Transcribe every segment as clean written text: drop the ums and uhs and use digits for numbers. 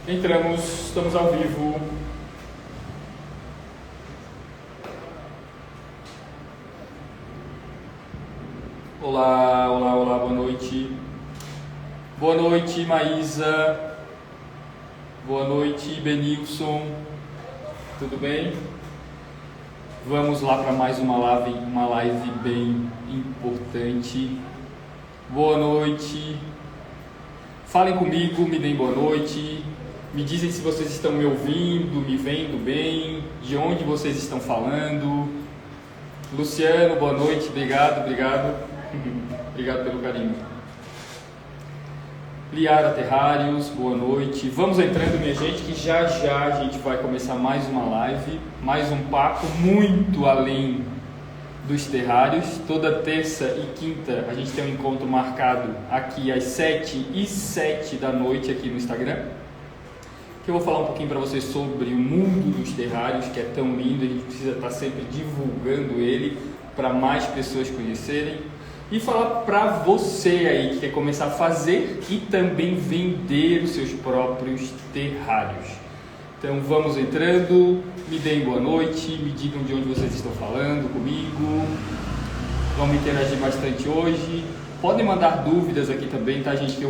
Entramos, estamos ao vivo. Olá, olá, olá, boa noite. Boa noite, Maísa. Boa noite, Benilson. Tudo bem? Vamos lá para mais uma live bem importante. Boa noite. Falem comigo, me deem boa noite. Me dizem se vocês estão me ouvindo, me vendo bem, de onde vocês estão falando. Luciano, boa noite, obrigado. Obrigado pelo carinho. Liara Terrários, boa noite. Vamos entrando, minha gente, que já a gente vai começar mais uma live, mais um papo muito além dos terrários. Toda terça e quinta a gente tem um encontro marcado aqui às 7h07 da noite aqui no Instagram, que eu vou falar um pouquinho para vocês sobre o mundo dos terrários, que é tão lindo. A gente precisa estar sempre divulgando ele para mais pessoas conhecerem, e falar para você aí que quer começar a fazer e também vender os seus próprios terrários. Então vamos entrando, me deem boa noite, me digam de onde vocês estão falando comigo, vamos interagir bastante hoje. Podem mandar dúvidas aqui também, tá, gente? Que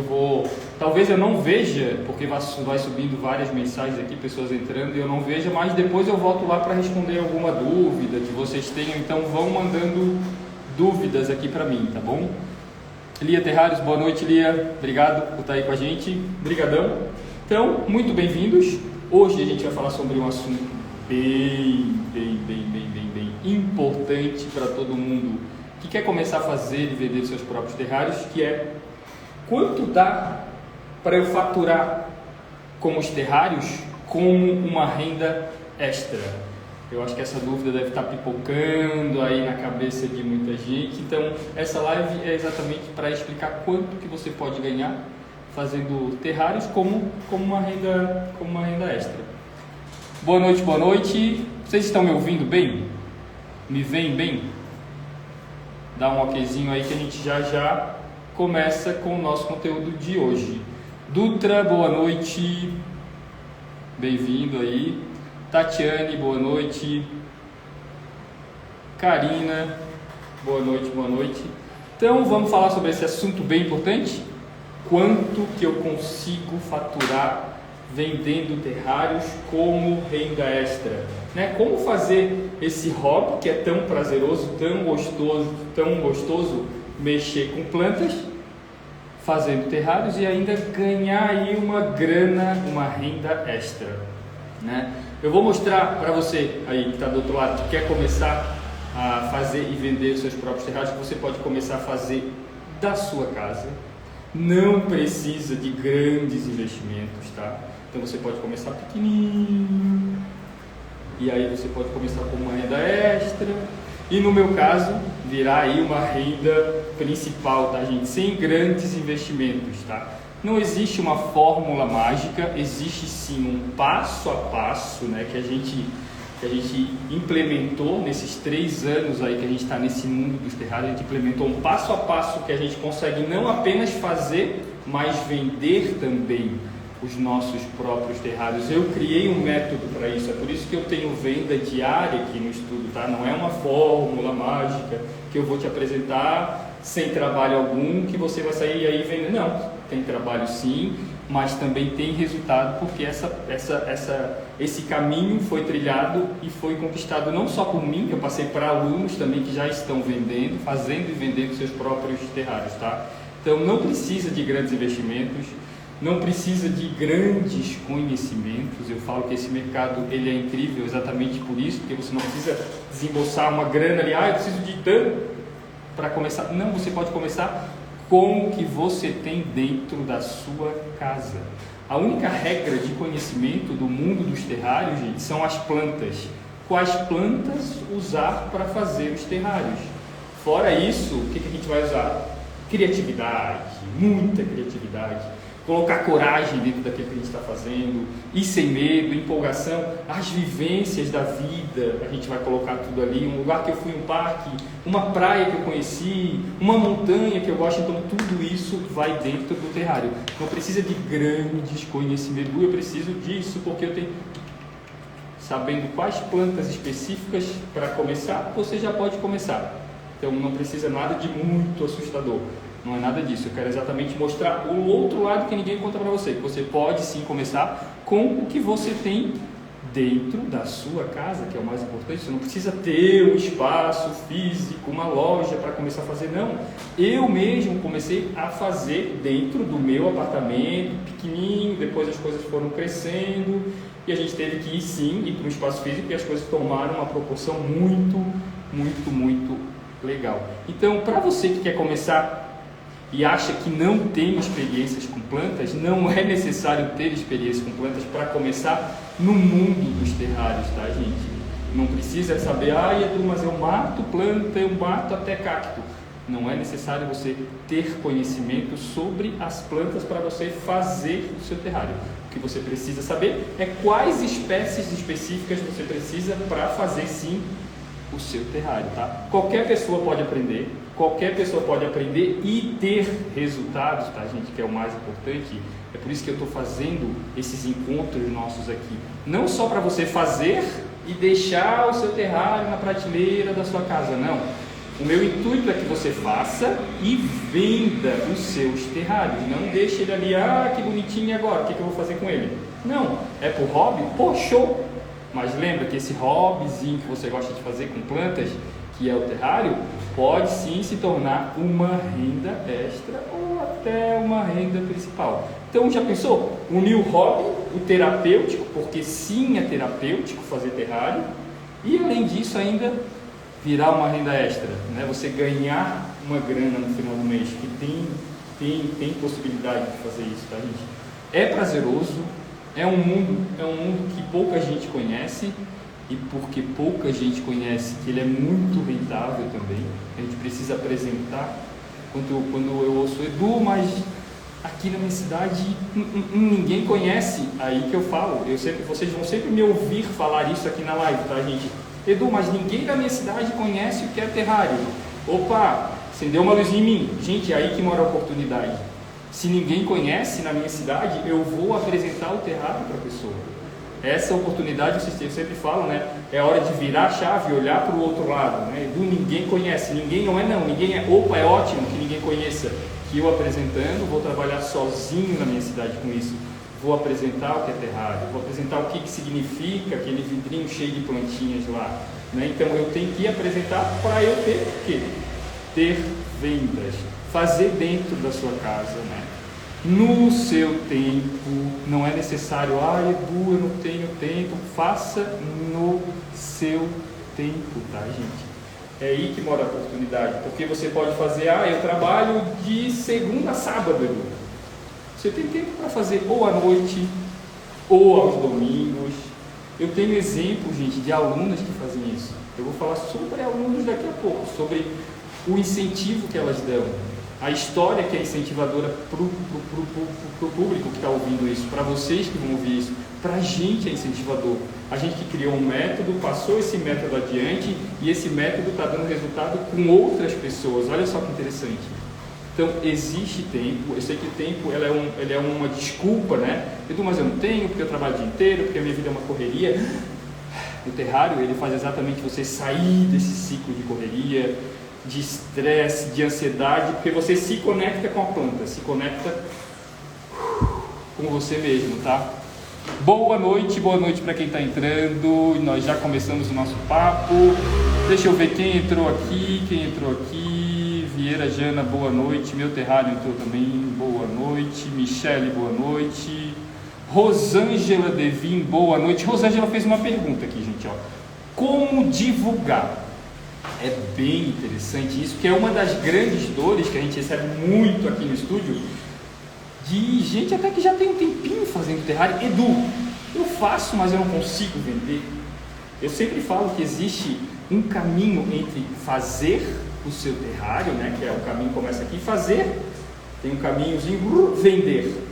talvez eu não veja, porque vai subindo várias mensagens aqui, pessoas entrando e eu não veja, mas depois eu volto lá para responder alguma dúvida que vocês tenham. Então vão mandando dúvidas aqui para mim, tá bom? Lia Terrários, boa noite, Lia. Obrigado por estar aí com a gente. Brigadão. Então, muito bem-vindos. Hoje a gente vai falar sobre um assunto bem importante para todo mundo que quer começar a fazer e vender seus próprios terrários, que é: quanto dá para eu faturar com os terrários como uma renda extra? Eu acho que essa dúvida deve estar pipocando aí na cabeça de muita gente. Então, essa live é exatamente para explicar quanto que você pode ganhar fazendo terrários como uma renda extra. Boa noite, boa noite. Vocês estão me ouvindo bem? Me veem bem? Dá um okzinho aí que a gente já começa com o nosso conteúdo de hoje. Dutra, boa noite. Bem-vindo aí. Tatiane, boa noite. Karina, boa noite. Então vamos falar sobre esse assunto bem importante: quanto que eu consigo faturar vendendo terrários como renda extra, né? Como fazer esse hobby que é tão prazeroso, tão gostoso mexer com plantas, fazendo terrários, e ainda ganhar aí uma grana, uma renda extra, né? Eu vou mostrar para você aí que está do outro lado, que quer começar a fazer e vender os seus próprios terrários, que você pode começar a fazer da sua casa. Não precisa de grandes investimentos, tá? Então você pode começar pequenininho, e aí você pode começar com uma renda extra, e no meu caso virar aí uma renda principal, tá, gente? Sem grandes investimentos, tá? Não existe uma fórmula mágica, existe sim um passo a passo, né, que a gente implementou nesses 3 anos aí que a gente está nesse mundo dos terrários. A gente implementou um passo a passo que a gente consegue não apenas fazer, mas vender também os nossos próprios terrários. Eu criei um método para isso, é por isso que eu tenho venda diária aqui no estudo, tá? Não é uma fórmula mágica que eu vou te apresentar sem trabalho algum, que você vai sair e aí vender. Não, tem trabalho sim, mas também tem resultado, porque esse caminho foi trilhado e foi conquistado não só por mim, que eu passei para alunos também que já estão vendendo, fazendo e vendendo seus próprios terrários, tá? Então não precisa de grandes investimentos, não precisa de grandes conhecimentos. Eu falo que esse mercado ele é incrível exatamente por isso, porque você não precisa desembolsar uma grana ali, eu preciso de tanto para começar. Não, você pode começar com o que você tem dentro da sua casa. A única regra de conhecimento do mundo dos terrários, gente, são as plantas. Quais plantas usar para fazer os terrários? Fora isso, o que a gente vai usar? Criatividade, muita criatividade. colocar coragem dentro daquilo que a gente está fazendo, ir sem medo, empolgação, as vivências da vida, a gente vai colocar tudo ali, um lugar que eu fui, um parque, uma praia que eu conheci, uma montanha que eu gosto, então tudo isso vai dentro do terrário. Não precisa de grandes conhecimentos, eu preciso disso porque eu tenho... Sabendo quais plantas específicas para começar, você já pode começar. Então não precisa nada de muito assustador. Não é nada disso, eu quero exatamente mostrar o outro lado que ninguém conta para você, que você pode sim começar com o que você tem dentro da sua casa, que é o mais importante. Você não precisa ter um espaço físico, uma loja para começar a fazer, não. Eu mesmo comecei a fazer dentro do meu apartamento, pequenininho, depois as coisas foram crescendo e a gente teve que ir para um espaço físico e as coisas tomaram uma proporção muito legal. Então, para você que quer começar e acha que não tem experiências com plantas, não é necessário ter experiência com plantas para começar no mundo dos terrários, tá, gente? Não precisa saber, Edu, mas eu mato planta, eu mato até cacto. Não é necessário você ter conhecimento sobre as plantas para você fazer o seu terrário. O que você precisa saber é quais espécies específicas você precisa para fazer sim o seu terrário, tá? Qualquer pessoa pode aprender e ter resultados, tá, gente? Que é o mais importante. É por isso que eu estou fazendo esses encontros nossos aqui. Não só para você fazer e deixar o seu terrário na prateleira da sua casa, não. O meu intuito é que você faça e venda os seus terrários. Não deixe ele ali, que bonitinho, e agora? O que eu vou fazer com ele? Não, é por hobby? Pô, show! Mas lembra que esse hobbyzinho que você gosta de fazer com plantas, que é o terrário, pode sim se tornar uma renda extra ou até uma renda principal. Então já pensou? Unir o hobby, o terapêutico, porque sim é terapêutico fazer terrário, e além disso ainda virar uma renda extra, né? Você ganhar uma grana no final do mês, que tem possibilidade de fazer isso, tá, gente? É prazeroso, é um mundo que pouca gente conhece, e porque pouca gente conhece que ele é muito rentável também, a gente precisa apresentar. Quando eu ouço, Edu, mas aqui na minha cidade ninguém conhece, aí que eu falo, vocês vão sempre me ouvir falar isso aqui na live, tá, gente? Edu, mas ninguém da minha cidade conhece o que é terrário. Opa, acendeu uma luzinha em mim. Gente, é aí que mora a oportunidade. Se ninguém conhece na minha cidade, eu vou apresentar o terrário para a pessoa. Essa oportunidade, eu sempre falo, né? É hora de virar a chave e olhar para o outro lado, né? Edu, ninguém conhece. Ninguém não, ninguém é. Opa, é ótimo que ninguém conheça. Que eu apresentando, vou trabalhar sozinho na minha cidade com isso. Vou apresentar o que é terrário, vou apresentar o que significa aquele vidrinho cheio de plantinhas lá, né? Então eu tenho que apresentar para eu ter o quê? Ter vendas, fazer dentro da sua casa, né? No seu tempo, não é necessário, Edu, eu não tenho tempo, faça no seu tempo, tá, gente? É aí que mora a oportunidade, porque você pode fazer, eu trabalho de segunda a sábado, Edu. Você tem tempo para fazer ou à noite, ou aos domingos. Eu tenho exemplos, gente, de alunas que fazem isso. Eu vou falar sobre alunos daqui a pouco, sobre o incentivo que elas dão, a história que é incentivadora para o público que está ouvindo isso, para vocês que vão ouvir isso, para a gente é incentivador. A gente que criou um método, passou esse método adiante e esse método está dando resultado com outras pessoas. Olha só que interessante. Então, existe tempo. Eu sei que o tempo ele é uma desculpa, né? Edu, mas eu não tenho, porque eu trabalho o dia inteiro, porque a minha vida é uma correria. O terrário, ele faz exatamente você sair desse ciclo de correria, de estresse, de ansiedade, porque você se conecta com a planta, se conecta com você mesmo, tá? Boa noite para quem está entrando. Nós já começamos o nosso papo. Deixa eu ver quem entrou aqui. Vieira Jana, boa noite. Meu terrário entrou também, boa noite. Michele, boa noite. Rosângela Devin, boa noite. Rosângela fez uma pergunta aqui, gente, ó. Como divulgar? É bem interessante isso, que é uma das grandes dores que a gente recebe muito aqui no estúdio, de gente até que já tem um tempinho fazendo terrário. Edu, eu faço, mas eu não consigo vender. Eu sempre falo que existe um caminho entre fazer o seu terrário, né, que é o caminho que começa aqui, fazer, tem um caminhozinho, vender.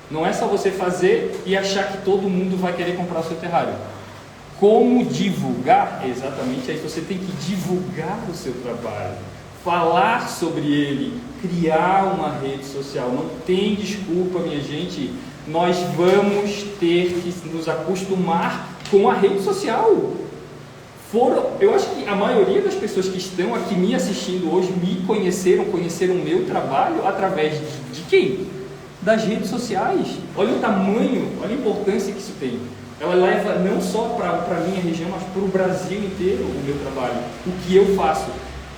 Não é só você fazer e achar que todo mundo vai querer comprar o seu terrário. Como divulgar? Exatamente aí, você tem que divulgar o seu trabalho, falar sobre ele, criar uma rede social. Não tem desculpa, minha gente. Nós vamos ter que nos acostumar com a rede social. Eu acho que a maioria das pessoas que estão aqui me assistindo hoje me conheceram o meu trabalho através de quem? Das redes sociais. Olha o tamanho, olha a importância que isso tem. Ela leva não só para a minha região, mas para o Brasil inteiro o meu trabalho, o que eu faço.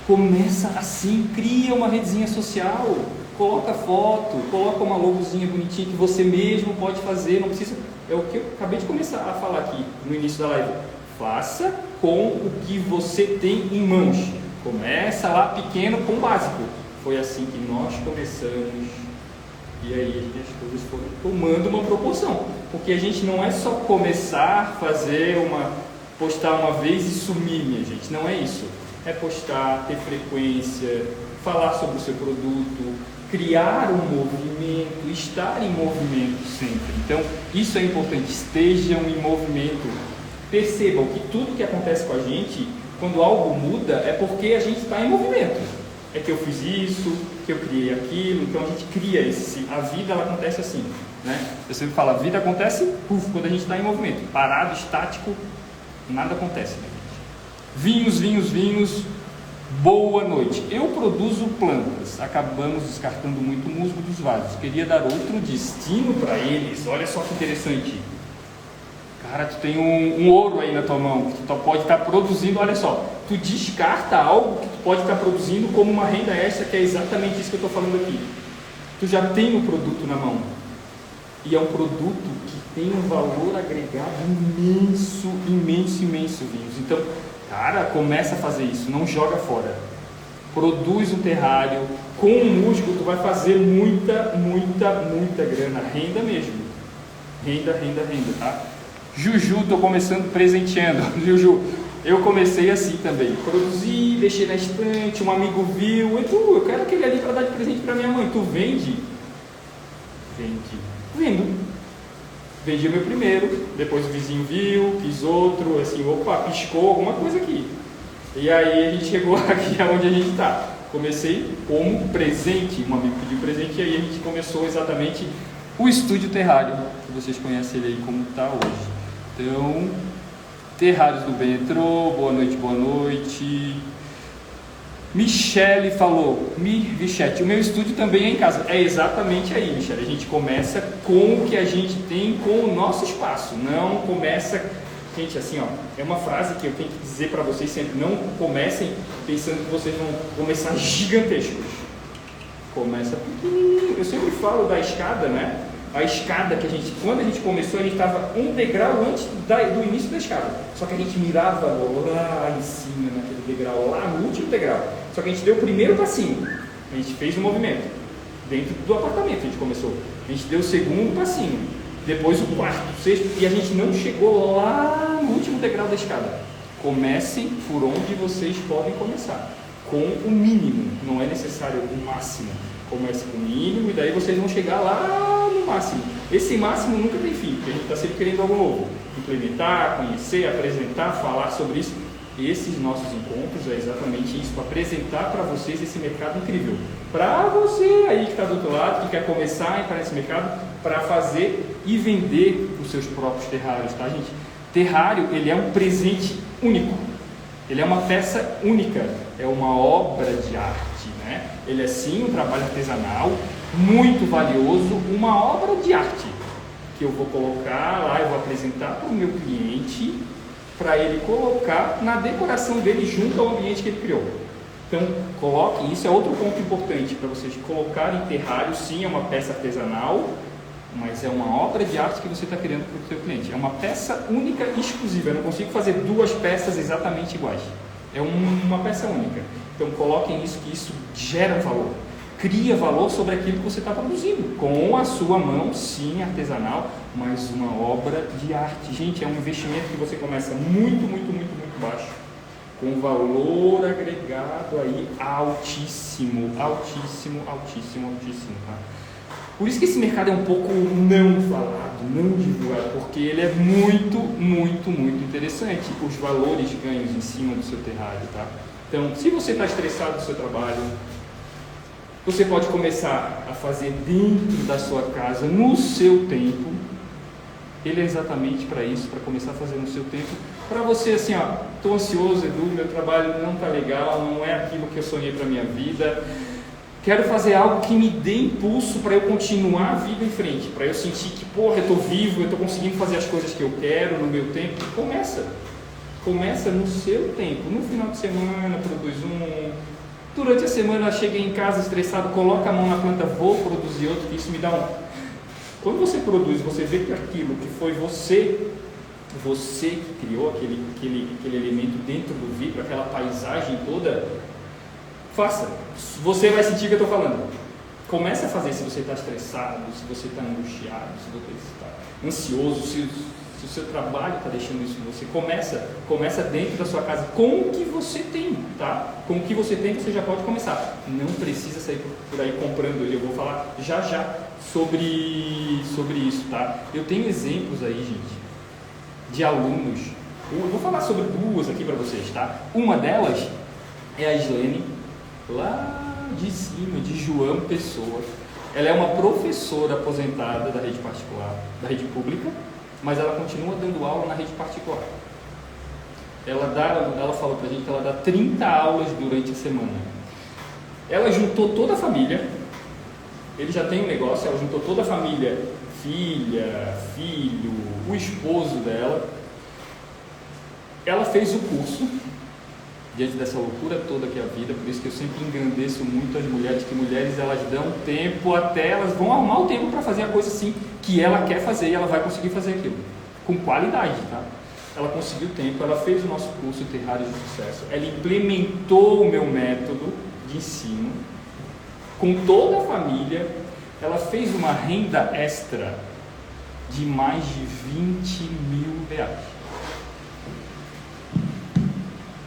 Começa assim, cria uma redezinha social, coloca foto, coloca uma logozinha bonitinha que você mesmo pode fazer, não precisa... É o que eu acabei de começar a falar aqui no início da live. Faça com o que você tem em mãos. Começa lá pequeno com o básico. Foi assim que nós começamos. E aí as coisas foram tomando uma proporção. Porque a gente não é só começar, postar uma vez e sumir, minha gente. Não é isso. É postar, ter frequência, falar sobre o seu produto, criar um movimento, estar em movimento sempre. Então, isso é importante. Estejam em movimento. Percebam que tudo que acontece com a gente, quando algo muda, é porque a gente está em movimento. É que eu fiz isso, que eu criei aquilo, então a gente cria a vida ela acontece assim, né? Eu sempre falo, a vida acontece quando a gente está em movimento. Parado, estático, nada acontece, né, gente? Vinhos, boa noite. Eu produzo plantas, acabamos descartando muito musgo dos vasos. Queria dar outro destino para eles. Olha só que interessante. Cara, tu tem um ouro aí na tua mão, que tu pode estar produzindo, olha só, tu descarta algo que tu pode estar produzindo como uma renda extra, que é exatamente isso que eu estou falando aqui. Tu já tem o produto na mão, e é um produto que tem um valor agregado imenso, Vinhos. Então, cara, começa a fazer isso, não joga fora. Produz um terrário, com o musgo tu vai fazer muita grana, renda mesmo. Renda, tá? Juju, estou começando presenteando. Juju, eu comecei assim também. Produzi, deixei na estante, um amigo viu. E tu, eu quero aquele ali para dar de presente para minha mãe. Tu vende? Vendo. Vendi o meu primeiro, depois o vizinho viu, quis outro, assim, opa, piscou alguma coisa aqui. E aí a gente chegou aqui aonde a gente está. Comecei como presente, um amigo pediu presente e aí a gente começou exatamente o Estúdio Terrário, que vocês conhecem ele aí como está hoje. Então, Terrários do Bem entrou, boa noite. Michele falou, Vichete, o meu estúdio também é em casa. É exatamente aí, Michele, a gente começa com o que a gente tem com o nosso espaço, não começa... Gente, assim, ó, é uma frase que eu tenho que dizer para vocês sempre, não comecem pensando que vocês vão começar gigantescos. Começa pequenininho. Eu sempre falo da escada, né? A escada que quando a gente começou, a gente estava um degrau antes do início da escada. Só que a gente mirava lá em cima, naquele degrau, lá no último degrau. Só que a gente deu o primeiro passinho. A gente fez um movimento. Dentro do apartamento a gente começou. A gente deu o segundo passinho. Depois o quarto, o sexto. E a gente não chegou lá no último degrau da escada. Comecem por onde vocês podem começar. Com o mínimo. Não é necessário o máximo. Comece com o mínimo e daí vocês vão chegar lá no máximo. Esse máximo nunca tem fim, porque a gente está sempre querendo algo novo. Implementar, conhecer, apresentar, falar sobre isso. Esses nossos encontros é exatamente isso, para apresentar para vocês esse mercado incrível. Para você aí que está do outro lado, que quer começar a entrar nesse mercado, para fazer e vender os seus próprios terrários, tá, gente? Terrário, ele é um presente único. Ele é uma peça única, é uma obra de arte, né? Ele é sim um trabalho artesanal, muito valioso, uma obra de arte, que eu vou colocar lá, eu vou apresentar para o meu cliente, para ele colocar na decoração dele junto ao ambiente que ele criou. Então, coloquem, isso é outro ponto importante para vocês colocarem terrário, sim, é uma peça artesanal, mas é uma obra de arte que você está criando para o seu cliente. É uma peça única e exclusiva. Eu não consigo fazer duas peças exatamente iguais. É uma peça única. Então coloquem isso, que isso gera valor. Cria valor sobre aquilo que você está produzindo. Com a sua mão, sim, artesanal, mas uma obra de arte. Gente, é um investimento que você começa muito baixo, com valor agregado aí altíssimo, tá? Por isso que esse mercado é um pouco não falado, não divulgado, porque ele é muito, muito, muito interessante, os valores ganhos em cima do seu terrário, tá? Então, se você está estressado do seu trabalho, você pode começar a fazer dentro da sua casa, no seu tempo. Ele é exatamente para isso, para começar a fazer no seu tempo. Para você, assim, ó, estou ansioso, Edu, meu trabalho não está legal, não é aquilo que eu sonhei para a minha vida. Quero fazer algo que me dê impulso para eu continuar a vida em frente, para eu sentir que, porra, eu estou vivo, eu estou conseguindo fazer as coisas que eu quero no meu tempo. Começa no seu tempo. No final de semana, produz um. Durante a semana, cheguei em casa estressado, coloca a mão na planta, vou produzir outro, que isso me dá um. Quando você produz, você vê que aquilo que foi você que criou aquele elemento dentro do vidro, aquela paisagem toda, faça. Você vai sentir o que eu estou falando. Comece a fazer se você está estressado, se você está angustiado, se você está ansioso, se o seu trabalho está deixando isso em você. Começa dentro da sua casa com o que você tem, tá? Com o que você tem, você já pode começar. Não precisa sair por aí comprando. Eu vou falar já sobre isso, tá? Eu tenho exemplos aí, gente, de alunos. Eu vou falar sobre duas aqui para vocês, tá? Uma delas é a Islene, lá de cima, de João Pessoa. Ela é uma professora aposentada da rede particular, da rede pública, mas ela continua dando aula na rede particular. Ela falou pra gente que ela dá 30 aulas durante a semana. Ela juntou toda a família, ele já tem um negócio, ela juntou toda a família, filha, filho, o esposo dela. Ela fez o curso, diante dessa loucura toda que é a vida, por isso que eu sempre engrandeço muito as mulheres, que mulheres elas dão tempo até, elas vão arrumar o tempo para fazer a coisa assim, que ela quer fazer e ela vai conseguir fazer aquilo, com qualidade, tá? Ela conseguiu tempo, ela fez o nosso curso Terrários de Sucesso, ela implementou o meu método de ensino, com toda a família, ela fez uma renda extra de mais de 20 mil reais.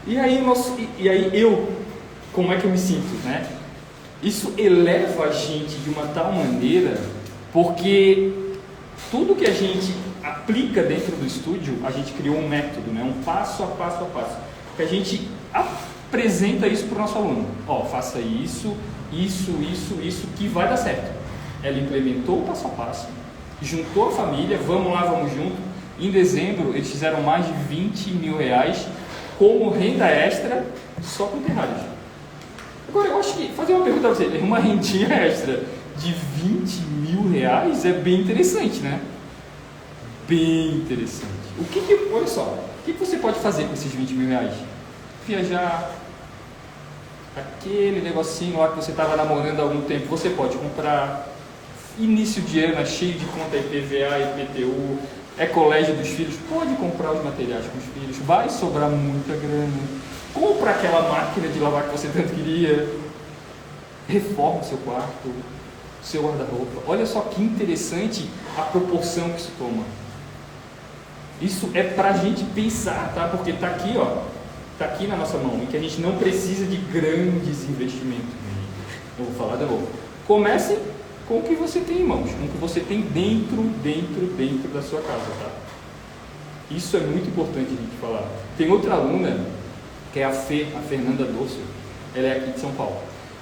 E aí eu, como é que eu me sinto, né? Isso eleva a gente de uma tal maneira, porque tudo que a gente aplica dentro do estúdio, a gente criou um método, né? Um passo a passo, que a gente apresenta isso para o nosso aluno. Ó, faça isso, que vai dar certo. Ela implementou o passo a passo, juntou a família, vamos lá, vamos junto. Em dezembro, eles fizeram mais de 20 mil reais como renda extra só com terrários. Agora, eu acho que, fazer uma pergunta para você, uma rendinha extra de 20 mil reais é bem interessante, né? Bem interessante. Olha só, o que você pode fazer com esses 20 mil reais? Viajar, aquele negocinho lá que você estava namorando há algum tempo, você pode comprar. Início de ano é cheio de conta IPVA, IPTU, é colégio dos filhos, pode comprar os materiais com os filhos, vai sobrar muita grana. Compra aquela máquina de lavar que você tanto queria, reforma o seu quarto, seu guarda-roupa. Olha só que interessante a proporção que isso toma. Isso é pra gente pensar, tá? Porque tá aqui, ó, tá aqui na nossa mão, e que a gente não precisa de grandes investimentos. Eu vou falar de novo. Comece com o que você tem em mãos, com o que você tem dentro da sua casa, tá? Isso é muito importante a gente falar. Tem outra aluna, que é a Fernanda Doce, ela é aqui de São Paulo.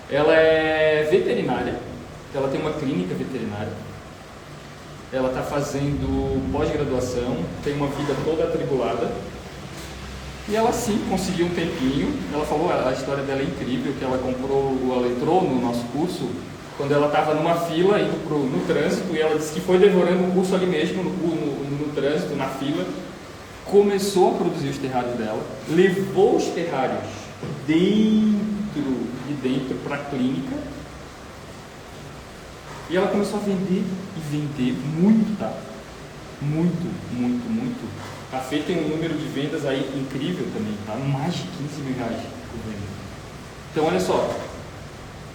Ela é veterinária, ela tem uma clínica veterinária, ela está fazendo pós-graduação, tem uma vida toda atribulada, e ela sim conseguiu um tempinho. Ela falou, a história dela é incrível, que ela entrou no nosso curso quando ela estava numa fila indo no trânsito, e ela disse que foi devorando o curso ali mesmo, no trânsito, na fila, começou a produzir os terrários dela, levou os terrários dentro para a clínica, e ela começou a vender muito, tá? Muito. A Fê tem um número de vendas aí incrível também, tá? Mais de 15 mil reais por venda. Então, olha só,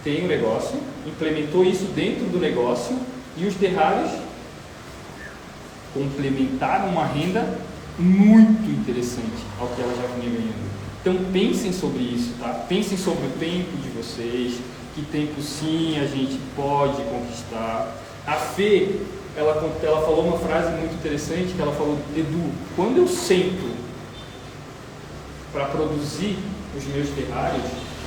tem um negócio, implementou isso dentro do negócio, e os terrários complementaram uma renda muito interessante ao que ela já vinha ganhando. Então pensem sobre isso, tá? Pensem sobre o tempo de vocês, que tempo sim a gente pode conquistar. A Fê, ela falou uma frase muito interessante, que ela falou: Edu, quando eu sento para produzir os meus terrários,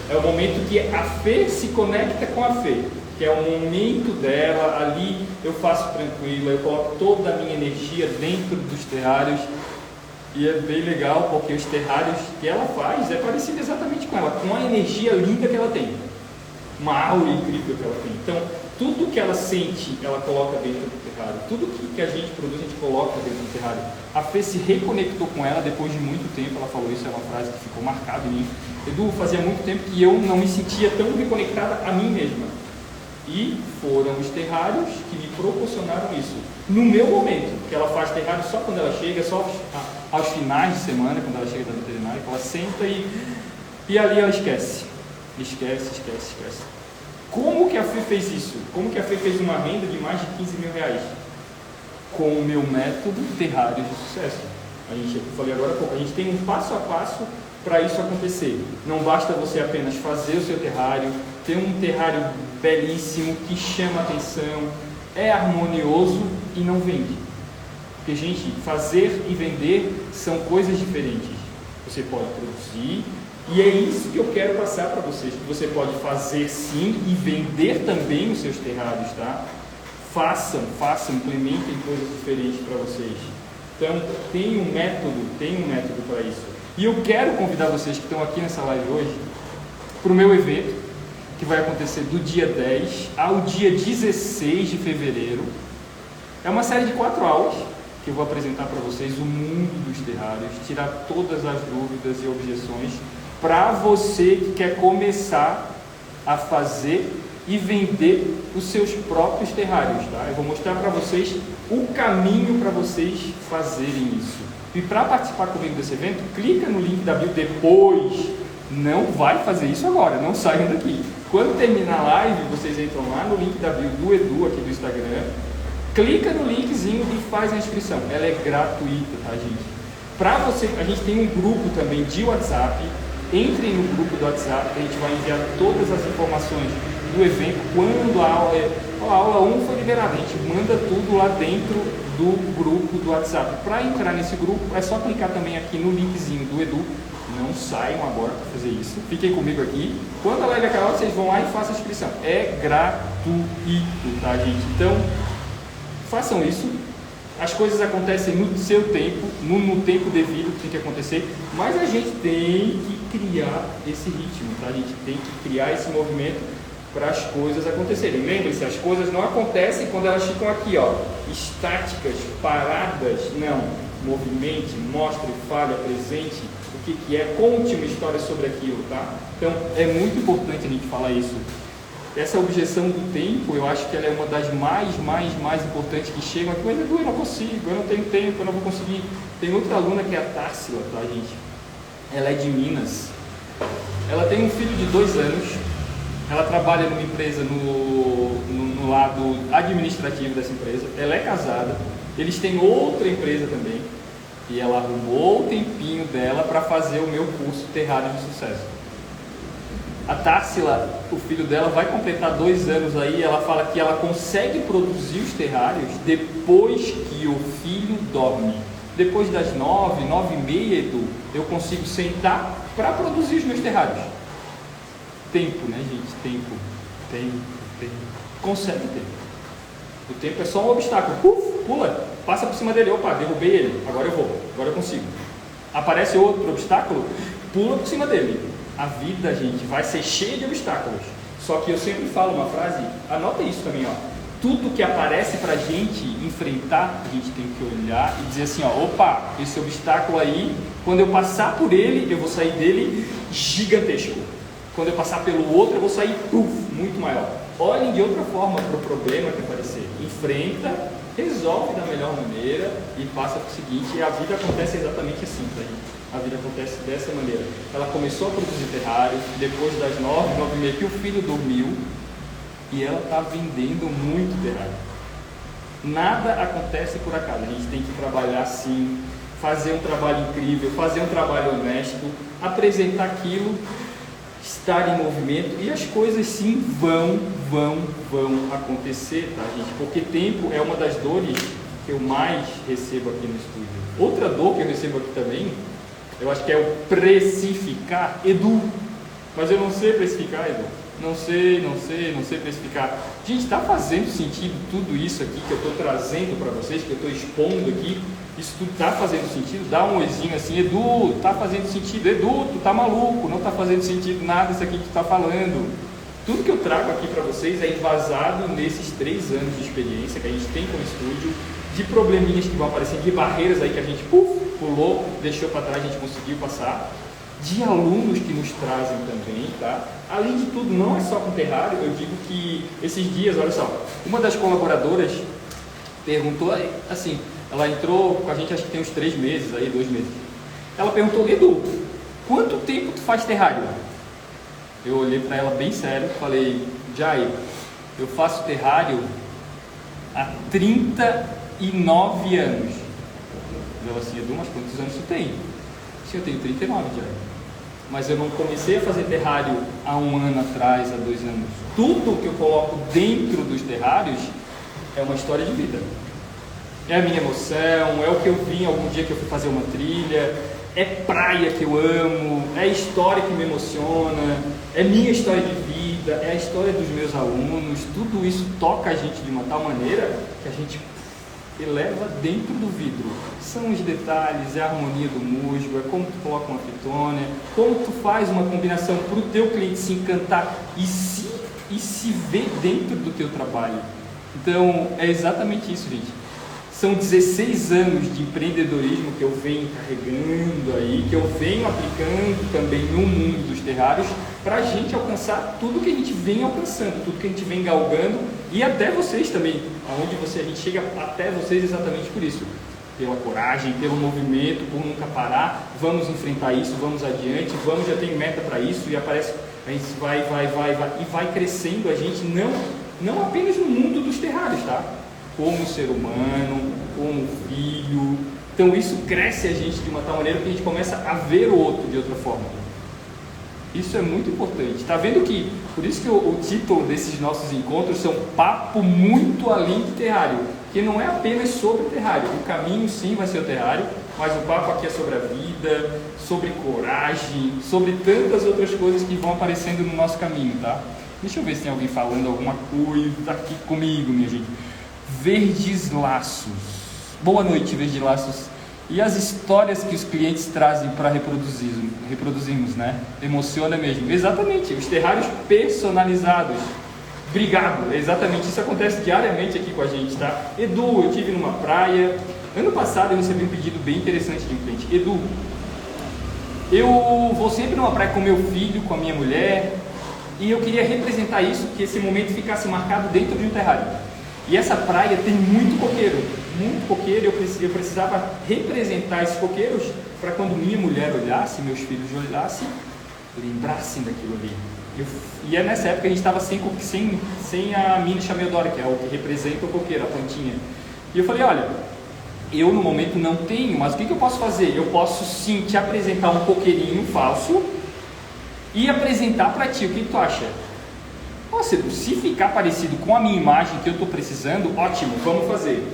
é o momento que a Fê se conecta com a Fê, que é o momento dela, ali eu faço tranquilo, eu coloco toda a minha energia dentro dos terrários, e é bem legal, porque os terrários que ela faz é parecido exatamente com ela, com a energia linda que ela tem, uma aura incrível que ela tem. Então, tudo que ela sente, ela coloca dentro do terrário. Tudo que a gente produz, a gente coloca dentro do terrário. A Fê se reconectou com ela depois de muito tempo. Ela falou isso, é uma frase que ficou marcada em mim. Edu, fazia muito tempo que eu não me sentia tão reconectada a mim mesma. E foram os terrários que me proporcionaram isso. No meu momento, porque ela faz terrário só quando ela chega, só aos finais de semana, quando ela chega da veterinária, que ela senta e ali ela esquece. Esquece. Como que a Fê fez isso? Como que a Fê fez uma renda de mais de 15 mil reais? Com o meu método Terrários de Sucesso. Eu falei agora há pouco, a gente tem um passo a passo para isso acontecer. Não basta você apenas fazer o seu terrário, ter um terrário belíssimo, que chama atenção, é harmonioso e não vende. Porque, gente, fazer e vender são coisas diferentes. Você pode produzir, e é isso que eu quero passar para vocês, que você pode fazer sim e vender também os seus terrários, tá? Façam, implementem coisas diferentes para vocês. Então, tem um método para isso. E eu quero convidar vocês que estão aqui nessa live hoje para o meu evento, que vai acontecer do dia 10 ao dia 16 de fevereiro. É uma série de 4 aulas que eu vou apresentar para vocês o mundo dos terrários, tirar todas as dúvidas e objeções para você que quer começar a fazer e vender os seus próprios terrários, tá? Eu vou mostrar para vocês o caminho para vocês fazerem isso. E para participar comigo desse evento, clica no link da bio depois. Não vai fazer isso agora, não saiam daqui. Quando terminar a live, vocês entram lá no link da bio do Edu aqui do Instagram, clica no linkzinho e faz a inscrição. Ela é gratuita, tá, gente? Para você, a gente tem um grupo também de WhatsApp. Entrem no grupo do WhatsApp, a gente vai enviar todas as informações do evento, quando a aula 1 foi liberada, a gente manda tudo lá dentro do grupo do WhatsApp. Para entrar nesse grupo, é só clicar também aqui no linkzinho do Edu. Não saiam agora para fazer isso, fiquem comigo aqui. Quando a live acabar, vocês vão lá e façam a inscrição. É gratuito, tá, gente? Então, façam isso. As coisas acontecem no seu tempo, no tempo devido que tem que acontecer, mas a gente tem que criar esse ritmo, tá? A gente tem que criar esse movimento para as coisas acontecerem. Lembre-se, as coisas não acontecem quando elas ficam aqui, ó, estáticas, paradas. Não. Movimente, mostre, fale, apresente o que é, conte uma história sobre aquilo, tá? Então, é muito importante a gente falar isso. Essa objeção do tempo, eu acho que ela é uma das mais importantes que chegam aqui. Mas Edu, eu não consigo, eu não tenho tempo, eu não vou conseguir. Tem outra aluna que é a Társila, tá, gente? Ela é de Minas. Ela tem um filho de 2 anos. Ela trabalha numa empresa no lado administrativo dessa empresa. Ela é casada. Eles têm outra empresa também. E ela arrumou o tempinho dela para fazer o meu curso Terrário de Sucesso. A Társila, o filho dela, vai completar 2 anos aí. Ela fala que ela consegue produzir os terrários depois que o filho dorme. Depois das 9, 9h30, Edu, eu consigo sentar para produzir os meus terrários. Tempo, né, gente? Tempo. Consegue tempo. O tempo é só um obstáculo. Pula, passa por cima dele. Opa, derrubei ele. Agora eu vou. Agora eu consigo. Aparece outro obstáculo, pula por cima dele. A vida, gente, vai ser cheia de obstáculos. Só que eu sempre falo uma frase, anota isso também, ó. Tudo que aparece pra gente enfrentar, a gente tem que olhar e dizer assim, ó, opa, esse obstáculo aí, quando eu passar por ele, eu vou sair dele gigantesco. Quando eu passar pelo outro, eu vou sair muito maior. Olhem de outra forma para o problema que aparecer. Enfrenta, resolve da melhor maneira e passa para o seguinte. E a vida acontece exatamente assim, tá, gente? A vida acontece dessa maneira. Ela começou a produzir terrários, depois das 9, 9h30 que o filho dormiu, e ela está vendendo muito terrário. Nada acontece por acaso. A gente tem que trabalhar sim, fazer um trabalho incrível, fazer um trabalho honesto, apresentar aquilo, estar em movimento, e as coisas sim vão vão acontecer, tá, gente? Porque tempo é uma das dores que eu mais recebo aqui no estúdio. Outra dor que eu recebo aqui também, eu acho que é o precificar, Edu. Mas eu não sei precificar, Edu. Não sei precificar. Gente, está fazendo sentido tudo isso aqui que eu estou trazendo para vocês, que eu estou expondo aqui? Isso tudo está fazendo sentido? Dá um oizinho assim, Edu, está fazendo sentido? Edu, tu tá maluco, não está fazendo sentido nada isso aqui que tu está falando. Tudo que eu trago aqui para vocês é embasado nesses 3 anos de experiência que a gente tem com o estúdio, de probleminhas que vão aparecendo, de barreiras aí que a gente pulou, deixou para trás, a gente conseguiu passar, de alunos que nos trazem também, tá? Além de tudo, não é só com terrário, eu digo que esses dias, olha só, uma das colaboradoras perguntou, assim, ela entrou com a gente, acho que tem uns 3 meses aí, 2 meses. Ela perguntou, Edu, quanto tempo tu faz terrário? Eu olhei para ela bem sério, falei, Jai, eu faço terrário há 39 anos. Ela assim, Edu, mas quantos anos tu tem? Sim, eu tenho 39, Jai. Mas eu não comecei a fazer terrário há 1 ano atrás, há 2 anos. Tudo que eu coloco dentro dos terrários é uma história de vida. É a minha emoção, é o que eu vi algum dia que eu fui fazer uma trilha, é praia que eu amo, é história que me emociona, é minha história de vida, é a história dos meus alunos. Tudo isso toca a gente de uma tal maneira que a gente eleva dentro do vidro. São os detalhes, é a harmonia do musgo, é como tu coloca uma fitônia, como tu faz uma combinação para o teu cliente se encantar e se ver dentro do teu trabalho. Então, é exatamente isso, gente. São 16 anos de empreendedorismo que eu venho carregando aí, que eu venho aplicando também no mundo dos terrários, para a gente alcançar tudo que a gente vem alcançando, tudo que a gente vem galgando, e até vocês também, aonde a gente chega até vocês exatamente por isso. Pela coragem, pelo movimento, por nunca parar, vamos enfrentar isso, vamos adiante, já tem meta para isso, e aparece, a gente vai, e vai crescendo a gente, não apenas no mundo dos terrários, tá? Como ser humano, como filho. Então isso cresce a gente de uma tal maneira que a gente começa a ver o outro de outra forma. Isso é muito importante. Está vendo que, por isso que o título desses nossos encontros são Papo Muito Além de Terrário, que não é apenas sobre terrário. O caminho sim vai ser o terrário, mas o papo aqui é sobre a vida, sobre coragem, sobre tantas outras coisas que vão aparecendo no nosso caminho, tá? Deixa eu ver se tem alguém falando alguma coisa aqui comigo, minha gente. Verdes Laços. Boa noite, Verdes Laços. E as histórias que os clientes trazem para reproduzirmos, né? Emociona mesmo. Exatamente, os terrários personalizados. Obrigado, exatamente, isso acontece diariamente aqui com a gente, tá? Edu, eu estive numa praia, ano passado eu recebi um pedido bem interessante de um cliente. Edu, eu vou sempre numa praia com meu filho, com a minha mulher, e eu queria representar isso, que esse momento ficasse marcado dentro de um terrário. E essa praia tem muito coqueiro, eu precisava representar esses coqueiros para quando minha mulher olhasse, meus filhos olhassem, lembrassem daquilo ali. E é nessa época que a gente estava sem a mini chameodora, que é o que representa o coqueiro, a plantinha. E eu falei, olha, eu no momento não tenho, mas o que eu posso fazer? Eu posso sim te apresentar um coqueirinho falso e apresentar para ti, o que tu acha? Nossa, se ficar parecido com a minha imagem que eu estou precisando, ótimo, vamos fazer.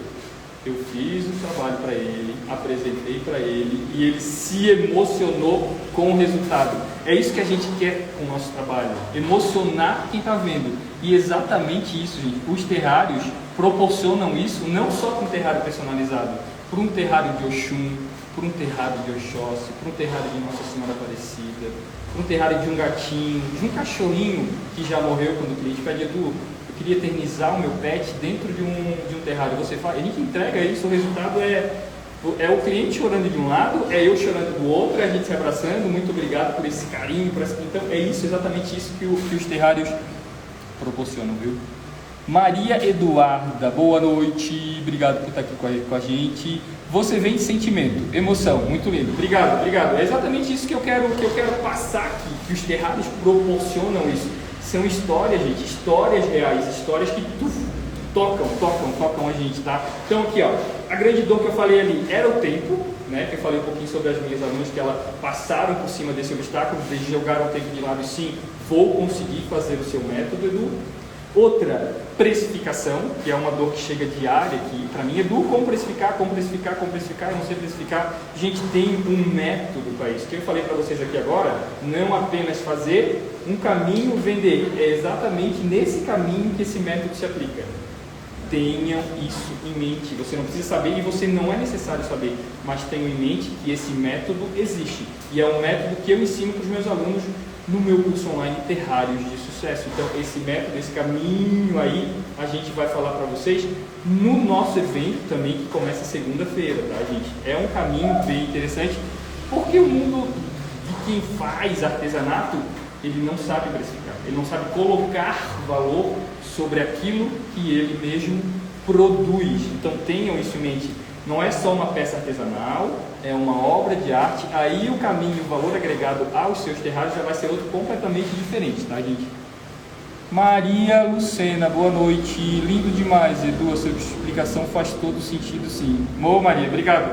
Eu fiz o trabalho para ele, apresentei para ele e ele se emocionou com o resultado. É isso que a gente quer com o nosso trabalho, emocionar quem está vendo. E exatamente isso, gente, os terrários proporcionam isso não só com um terrário personalizado, para um terrário de Oxum, para um terrário de Oxóssi, para um terrário de Nossa Senhora Aparecida, para um terrário de um gatinho, de um cachorrinho que já morreu quando o cliente pede, Edu, eu queria eternizar o meu pet dentro de um terrário. Você faz, a gente entrega isso, o resultado é o cliente chorando de um lado, é eu chorando do outro, é a gente se abraçando, muito obrigado por esse carinho, então é isso, exatamente isso que os terrários proporcionam, viu? Maria Eduarda, boa noite, obrigado por estar aqui com a gente. Você vem de sentimento, emoção, muito lindo, obrigado. É exatamente isso que eu quero passar aqui, que os terrários proporcionam isso. São histórias, gente, histórias reais, histórias que tocam a gente, tá? Então aqui, ó, a grande dor que eu falei ali era o tempo, né? Que eu falei um pouquinho sobre as minhas alunas, que elas passaram por cima desse obstáculo, eles jogaram o tempo de lado e sim, vou conseguir fazer o seu método, Edu. Outra, precificação, que é uma dor que chega diária, que para mim é do como precificar, eu não sei precificar. A gente tem um método para isso, que eu falei para vocês aqui agora, não apenas fazer um caminho, vender, é exatamente nesse caminho que esse método se aplica. Tenham isso em mente, você não precisa saber e você não é necessário saber, mas tenham em mente que esse método existe, e é um método que eu ensino para os meus alunos no meu curso online Terrários de Sucesso. Então esse método, esse caminho aí, a gente vai falar para vocês no nosso evento também, que começa segunda-feira, tá, gente? É um caminho bem interessante, porque o mundo de quem faz artesanato, ele não sabe precificar, ele não sabe colocar valor sobre aquilo que ele mesmo produz. Então tenham isso em mente. Não é só uma peça artesanal, é uma obra de arte. Aí o caminho, o valor agregado aos seus terrários já vai ser outro completamente diferente, tá, gente? Maria Lucena, boa noite. Lindo demais, Edu. A sua explicação faz todo sentido, sim. Ô, Maria, obrigado.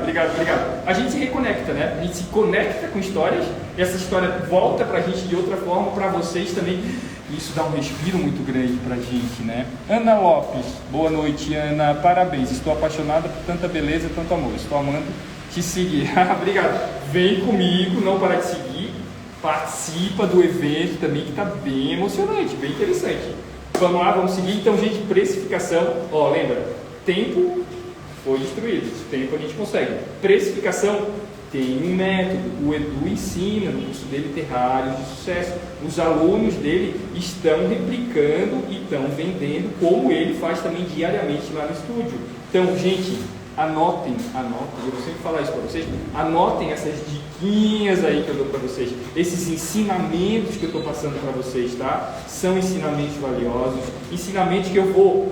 A gente se reconecta, né? A gente se conecta com histórias e essa história volta pra gente de outra forma, pra vocês também. Isso dá um respiro muito grande pra gente, né? Ana Lopes, boa noite, Ana. Parabéns, estou apaixonada por tanta beleza e tanto amor. Estou amando te seguir. Obrigado. Vem comigo, não para de seguir. Participa do evento também, que está bem emocionante, bem interessante. Vamos lá, vamos seguir. Então, gente, precificação. Ó, lembra? Tempo foi destruído. Tempo a gente consegue. Precificação tem um método. O Edu ensina no curso dele Terrários de Sucesso. Os alunos dele estão replicando e estão vendendo, como ele faz também diariamente lá no estúdio. Então, gente, anotem, eu vou sempre falar isso para vocês, anotem essas diquinhas aí que eu dou para vocês, esses ensinamentos que eu estou passando para vocês, tá? São ensinamentos valiosos, ensinamentos que eu vou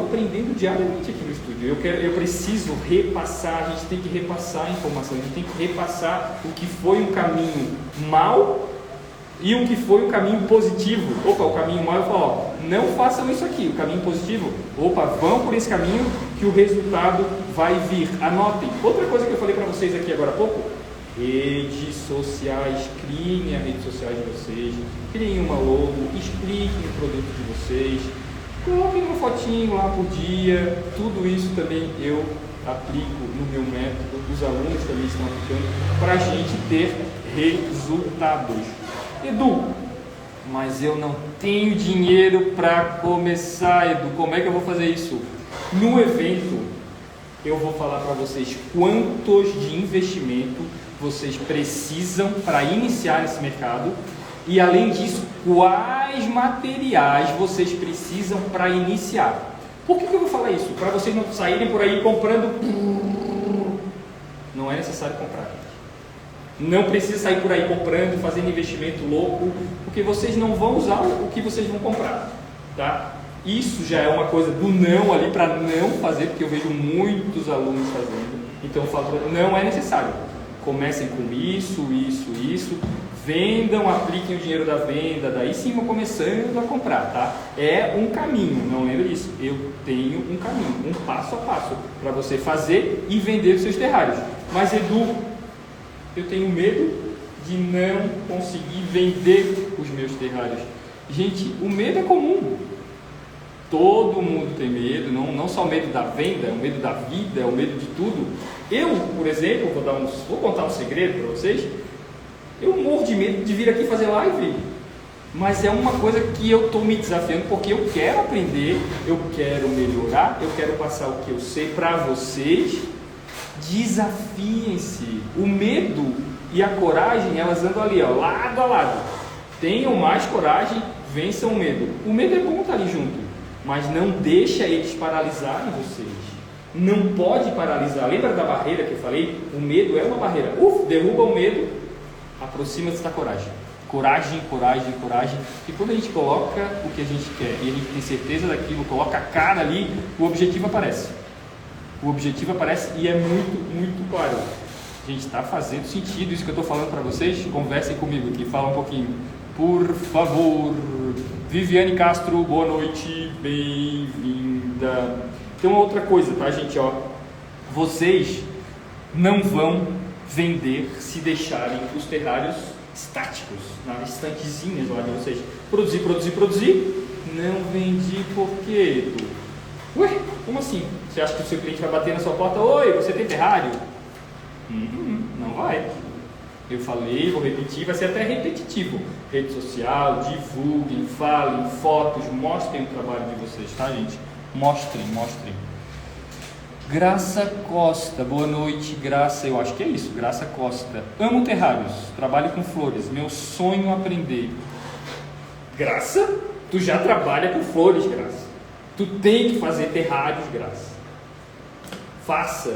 aprendendo diariamente aqui no estúdio. Eu preciso repassar, a gente tem que repassar a informação, a gente tem que repassar o que foi um caminho mau e o que foi um caminho positivo. Opa, o caminho mau, eu falo, ó, não façam isso aqui. O caminho positivo, opa, vão por esse caminho que o resultado vai vir. Anotem. Outra coisa que eu falei para vocês aqui agora há pouco, redes sociais, criem as redes sociais de vocês, criem uma logo, expliquem o produto de vocês, coloquem uma fotinho lá por dia. Tudo isso também eu aplico no meu método, os alunos também estão aplicando, para a gente ter resultados. Edu, mas eu não tenho dinheiro para começar, Edu, como é que eu vou fazer isso? No evento, eu vou falar para vocês quantos de investimento vocês precisam para iniciar esse mercado e, além disso, quais materiais vocês precisam para iniciar. Por que eu vou falar isso? Para vocês não saírem por aí comprando. Não é necessário comprar. Não precisa sair por aí comprando, fazendo investimento louco, porque vocês não vão usar o que vocês vão comprar, tá? Isso já é uma coisa do não ali, para não fazer, porque eu vejo muitos alunos fazendo. Então eu falo, não é necessário. Comecem com isso, vendam, apliquem o dinheiro da venda, daí sim vão começando a comprar, tá? É um caminho, não lembra disso. Eu tenho um caminho, um passo a passo, para você fazer e vender os seus terrários. Mas, Edu, eu tenho medo de não conseguir vender os meus terrários. Gente, o medo é comum. Todo mundo tem medo, não só o medo da venda, é o medo da vida, é o medo de tudo. Eu, por exemplo, vou contar um segredo para vocês. Eu morro de medo de vir aqui fazer live. Mas é uma coisa que eu estou me desafiando, porque eu quero aprender, eu quero melhorar, eu quero passar o que eu sei para vocês. Desafiem-se. O medo e a coragem, elas andam ali, ó, lado a lado. Tenham mais coragem, vençam o medo. O medo é bom estar ali junto, mas não deixa eles paralisarem vocês. Não pode paralisar. Lembra da barreira que eu falei? O medo é uma barreira. Derruba o medo, aproxima-se da coragem. Coragem. E quando a gente coloca o que a gente quer e a gente tem certeza daquilo, coloca a cara ali, o objetivo aparece. O objetivo aparece e é muito claro. Gente, está fazendo sentido isso que eu estou falando para vocês? Conversem comigo aqui, fala um pouquinho, por favor. Viviane Castro, boa noite, bem-vinda. Tem uma outra coisa, tá, gente? Ó, vocês não vão vender se deixarem os terrários estáticos, nas estantezinhas lá de vocês. Produzir. Não vendi por quê, Edu? Ué, como assim? Você acha que o seu cliente vai bater na sua porta? Oi, você tem terrário? Não vai. Eu falei, vou repetir, vai ser até repetitivo. Rede social, divulguem, falem, fotos, mostrem o trabalho de vocês, tá, gente? Mostrem. Graça Costa, boa noite, Graça, eu acho que é isso, Graça Costa. Amo terrários, trabalho com flores, meu sonho é aprender. Graça, tu já trabalha com flores, Graça. Tu tem que fazer terrários, Graça. Faça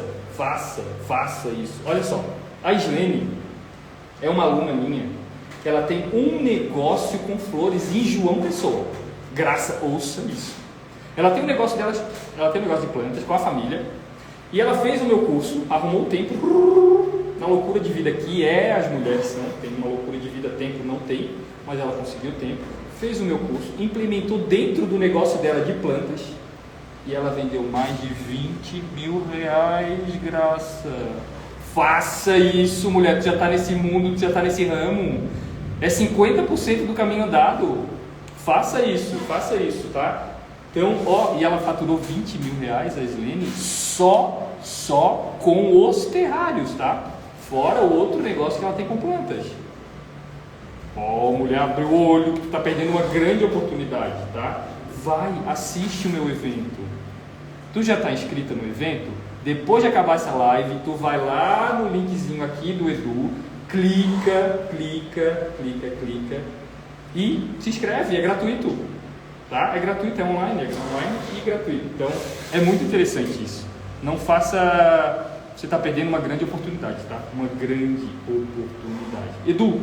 isso. Olha só, a Islene é uma aluna minha, que ela tem um negócio com flores em João Pessoa. Graça, ouça isso. Ela tem um negócio delas, ela tem um negócio de plantas com a família, e ela fez o meu curso, arrumou o tempo, na loucura de vida que é as mulheres são, tem uma loucura de vida, tempo não tem, mas ela conseguiu tempo, fez o meu curso, implementou dentro do negócio dela de plantas, e ela vendeu mais de 20 mil reais, Graça. Faça isso, mulher, tu já está nesse mundo, tu já está nesse ramo, é 50% do caminho andado. Faça isso, tá? Então, e ela faturou 20 mil reais, a Islene, só com os terrários, tá? Fora o outro negócio que ela tem com plantas. Mulher, abre o olho que tu tá perdendo uma grande oportunidade, tá? Vai, assiste o meu evento. Tu já está inscrita no evento? Depois de acabar essa live, tu vai lá no linkzinho aqui do Edu, clica e se inscreve, é gratuito. Tá? É gratuito, é online e gratuito. Então, é muito interessante isso. Não faça... Você está perdendo uma grande oportunidade, tá? Uma grande oportunidade. Edu,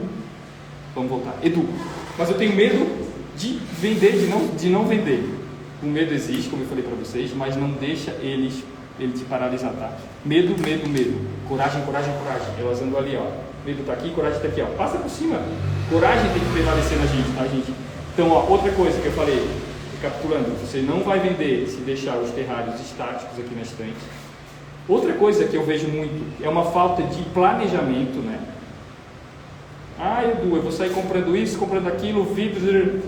vamos voltar. Edu, mas eu tenho medo de vender, de não vender. O medo existe, como eu falei para vocês, mas não deixa ele te paralisar, tá? Medo. Coragem. Elas andam ali, ó. Medo está aqui, coragem está aqui, ó. Passa por cima. Coragem tem que prevalecer na gente, tá, gente? Então, outra coisa que eu falei, recapitulando, você não vai vender se deixar os terrários estáticos aqui na estante. Outra coisa que eu vejo muito é uma falta de planejamento, né? Edu, eu vou sair comprando isso, comprando aquilo, vidros.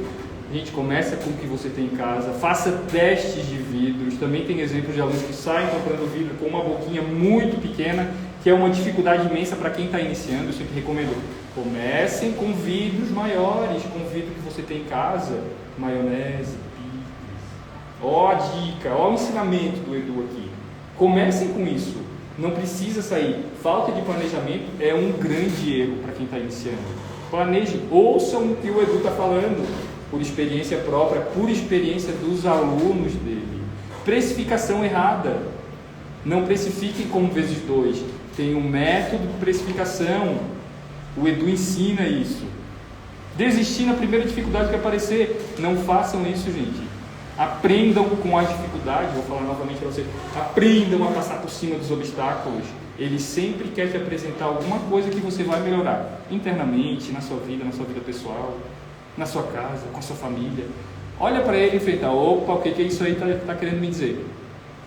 Gente, começa com o que você tem em casa, faça testes de vidros. Também tem exemplos de alunos que saem comprando vidro com uma boquinha muito pequena, que é uma dificuldade imensa para quem está iniciando. Eu sempre recomendo, comecem com vidros maiores, com vidro que você tem em casa, maionese, picles. A dica, o ensinamento do Edu aqui. Comecem com isso, não precisa sair. Falta de planejamento é um grande erro para quem está iniciando. Planeje, ouçam o que o Edu está falando. Por experiência própria, por experiência dos alunos dele. Precificação errada. Não precifiquem como vezes 2. Tem um método de precificação. O Edu ensina isso. Desistir na primeira dificuldade que aparecer. Não façam isso, gente. Aprendam com as dificuldades. Vou falar novamente para vocês. Aprendam a passar por cima dos obstáculos. Ele sempre quer te apresentar alguma coisa que você vai melhorar. Internamente, na sua vida pessoal, na sua casa, com a sua família. Olha para ele e enfrenta. Opa, o que é isso aí está querendo me dizer?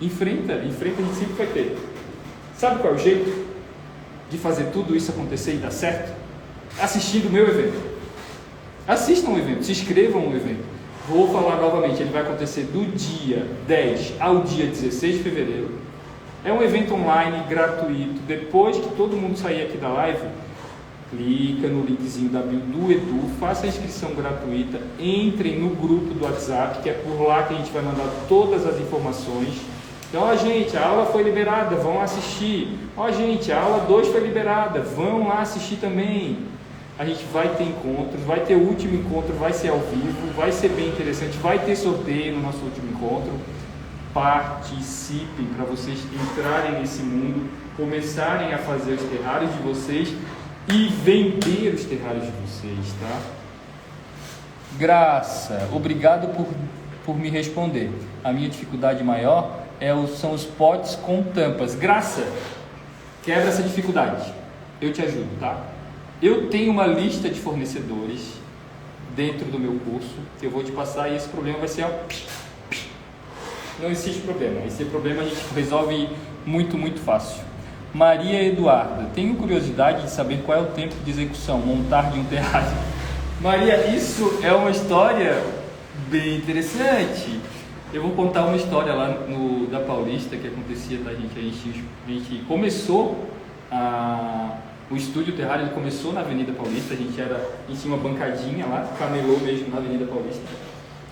Enfrenta, a gente sempre vai ter. Sabe qual é o jeito de fazer tudo isso acontecer e dar certo? Assistindo o meu evento. Assistam o evento, se inscrevam no evento. Vou falar novamente, ele vai acontecer do dia 10 ao dia 16 de fevereiro. É um evento online, gratuito. Depois que todo mundo sair aqui da live, clica no linkzinho da bio do Edu, faça a inscrição gratuita, entrem no grupo do WhatsApp, que é por lá que a gente vai mandar todas as informações. Então, gente, a aula foi liberada, vão lá assistir. Gente, a aula 2 foi liberada, vão lá assistir também. A gente vai ter encontros, vai ter o último encontro, vai ser ao vivo, vai ser bem interessante, vai ter sorteio no nosso último encontro. Participem para vocês entrarem nesse mundo, começarem a fazer os terrários de vocês e vender os terrários de vocês, tá? Graça, obrigado por me responder. A minha dificuldade maior são os potes com tampas. Graça, quebra essa dificuldade. Eu te ajudo, tá? Eu tenho uma lista de fornecedores dentro do meu curso que eu vou te passar e esse problema vai ser... Não existe problema. Esse problema a gente resolve muito, muito fácil. Maria Eduarda, tenho curiosidade de saber qual é o tempo de execução, montar de um terrário. Maria, isso é uma história Bem interessante. Eu vou contar uma história lá da Paulista que acontecia, tá, gente? A gente começou o estúdio Terrário, ele começou na Avenida Paulista. A gente tinha uma bancadinha lá, camelô mesmo na Avenida Paulista.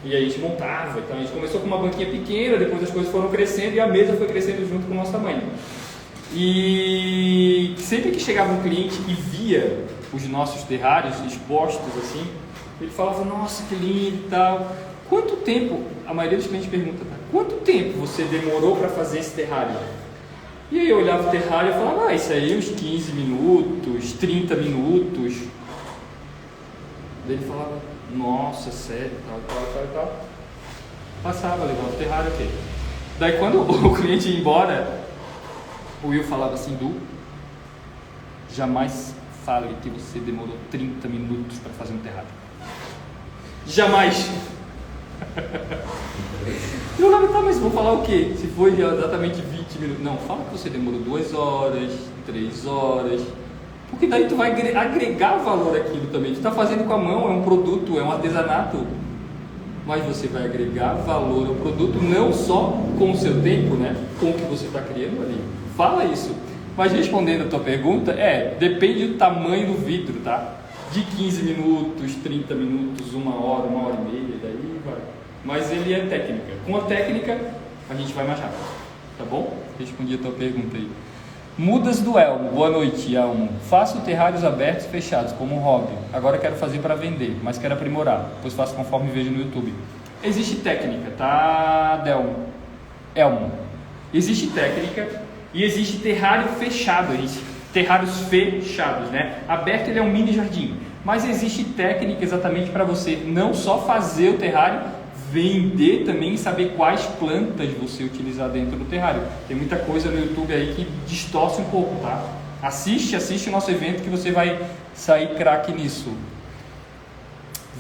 E aí a gente montava. Então a gente começou com uma banquinha pequena, depois as coisas foram crescendo e a mesa foi crescendo junto com o nosso tamanho. E sempre que chegava um cliente e via os nossos terrários expostos assim, ele falava: nossa, que lindo e tal. Quanto tempo, a maioria dos clientes pergunta, tá? Quanto tempo você demorou para fazer esse terrário? E aí eu olhava o terrário e falava: isso aí uns 15 minutos, 30 minutos. Daí ele falava: nossa, sério, tal. Passava, levava o terrário, ok. Daí quando o cliente ia embora, o Will falava assim: Du, jamais fale que você demorou 30 minutos para fazer um terrário. Jamais! Eu olhava: tá, mas vou falar o quê? Se foi exatamente 20 minutos. Não, fala que você demorou 2 horas, 3 horas. Porque daí tu vai agregar valor àquilo também. Tu está fazendo com a mão, é um produto, é um artesanato. Mas você vai agregar valor ao produto não só com o seu tempo, né? Com o que você está criando ali. Fala isso. Mas respondendo a tua pergunta, depende do tamanho do vidro, tá? De 15 minutos, 30 minutos, 1 hora, 1 hora e meia, daí vai. Mas ele é técnica. Com a técnica, a gente vai mais rápido. Tá bom? Respondi a tua pergunta aí. Mudas do Elmo. Boa noite, Elmo. Faço terrários abertos e fechados, como um hobby. Agora quero fazer para vender, mas quero aprimorar, pois faço conforme vejo no YouTube. Existe técnica, tá, Elmo? Existe técnica e existe terrário fechado. Terrários fechados, né? Aberto ele é um mini jardim, mas existe técnica exatamente para você não só fazer o terrário, vender também e saber quais plantas você utilizar dentro do terrário. Tem muita coisa no YouTube aí que distorce um pouco, tá? Assiste o nosso evento que você vai sair craque nisso.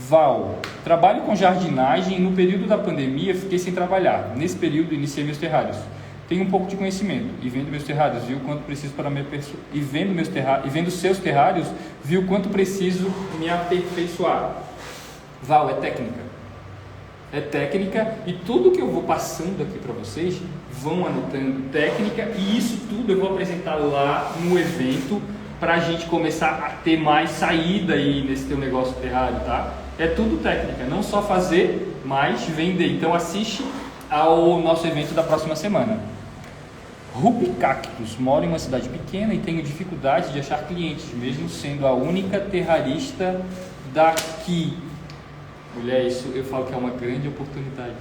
Val, trabalho com jardinagem e no período da pandemia fiquei sem trabalhar. Nesse período iniciei meus terrários. Tenho um pouco de conhecimento e vendo meus terrários, vi o quanto preciso para me aperfeiçoar. E vendo seus terrários, vi o quanto preciso me aperfeiçoar. Val, é técnica. É técnica e tudo que eu vou passando aqui para vocês, vão anotando técnica e isso tudo eu vou apresentar lá no evento para a gente começar a ter mais saída aí nesse teu negócio terrário, tá? É tudo técnica, não só fazer, mas vender. Então assiste ao nosso evento da próxima semana. Rupi Cactus, moro em uma cidade pequena e tenho dificuldade de achar clientes, mesmo sendo a única terrarista daqui. Mulher, isso eu falo que é uma grande oportunidade.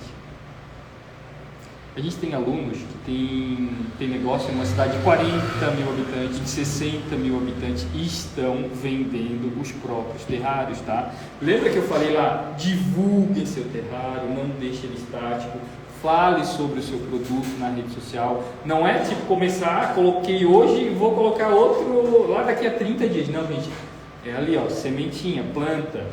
A gente tem alunos que tem negócio em uma cidade de 40 mil habitantes, de 60 mil habitantes e estão vendendo os próprios terrários, tá? Lembra que eu falei lá, divulgue seu terrário, não deixe ele estático, fale sobre o seu produto na rede social. Não é tipo começar, coloquei hoje e vou colocar outro lá daqui a 30 dias. Não, gente, é ali ó, sementinha, planta,